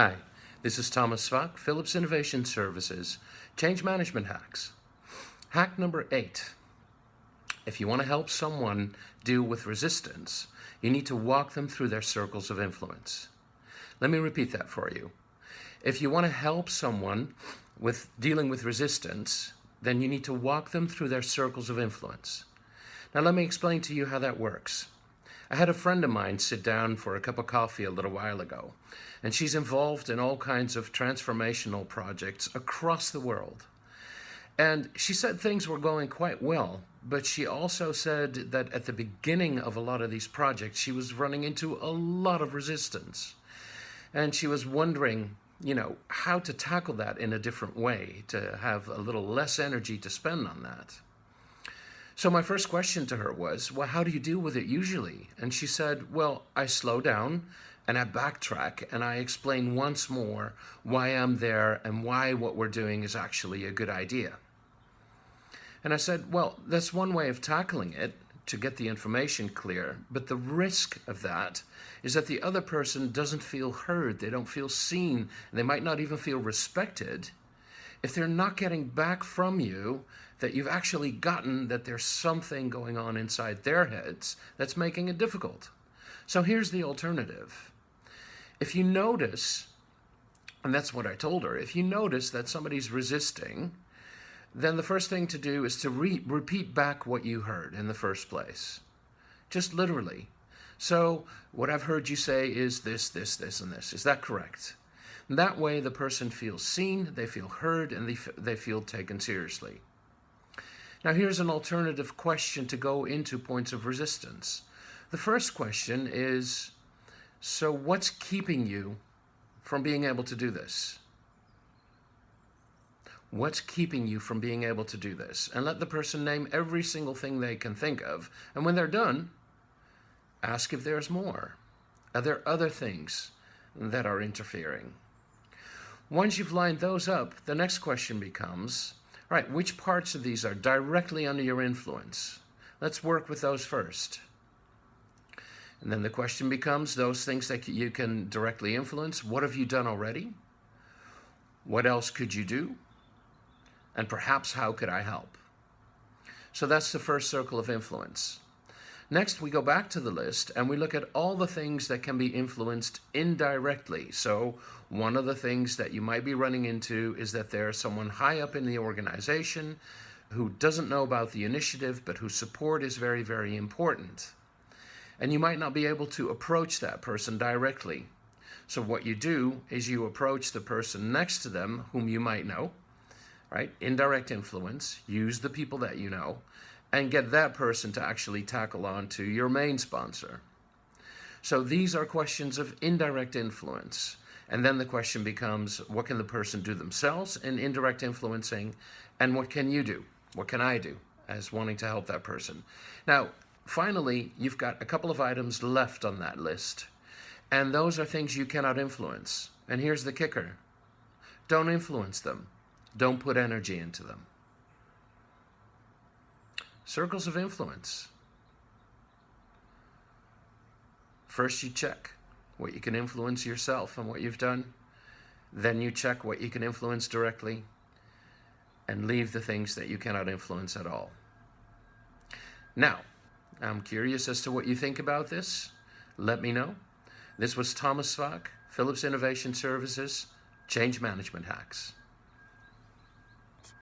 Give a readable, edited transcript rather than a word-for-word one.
Hi, this is Thomas Swaak, Philips Innovation Services, Change Management Hacks. Hack number 8. If you want to help someone deal with resistance, you need to walk them through their circles of influence. Let me repeat that for you. If you want to help someone with dealing with resistance, then you need to walk them through their circles of influence. Now let me explain to you how that works. I had a friend of mine sit down for a cup of coffee a little while ago, and she's involved in all kinds of transformational projects across the world. And she said things were going quite well, but she also said that at the beginning of a lot of these projects, she was running into a lot of resistance. And she was wondering, how to tackle that in a different way, to have a little less energy to spend on that. So my first question to her was, well, how do you deal with it usually? And she said, well, I slow down and I backtrack and I explain once more why I'm there and why what we're doing is actually a good idea. And I said, well, that's one way of tackling it, to get the information clear, but the risk of that is that the other person doesn't feel heard, they don't feel seen, and they might not even feel respected if they're not getting back from you that you've actually gotten that there's something going on inside their heads that's making it difficult. So here's the alternative. If you notice, and that's what I told her, if you notice that somebody's resisting, then the first thing to do is to repeat back what you heard in the first place. Just literally. So what I've heard you say is this, this, this, and this. Is that correct? And that way the person feels seen, they feel heard, and they feel taken seriously. Now here's an alternative question to go into points of resistance. The first question is, so what's keeping you from being able to do this? What's keeping you from being able to do this? And let the person name every single thing they can think of. And when they're done, ask if there's more. Are there other things that are interfering? Once you've lined those up, the next question becomes, right, which parts of these are directly under your influence? Let's work with those first. And then the question becomes, those things that you can directly influence, what have you done already? What else could you do? And perhaps how could I help? So that's the first circle of influence. Next, we go back to the list and we look at all the things that can be influenced indirectly. So one of the things that you might be running into is that there's someone high up in the organization who doesn't know about the initiative, but whose support is very, very important. And you might not be able to approach that person directly. So what you do is you approach the person next to them whom you might know, right? Indirect influence, use the people that you know, and get that person to actually tackle on to your main sponsor. So these are questions of indirect influence. And then the question becomes, what can the person do themselves in indirect influencing? And what can you do? What can I do as wanting to help that person? Now, finally, you've got a couple of items left on that list. And those are things you cannot influence. And here's the kicker. Don't influence them. Don't put energy into them. Circles of influence. First you check what you can influence yourself and what you've done. Then you check what you can influence directly and leave the things that you cannot influence at all. Now, I'm curious as to what you think about this. Let me know. This was Thomas Swaak, Philips Innovation Services, Change Management Hacks.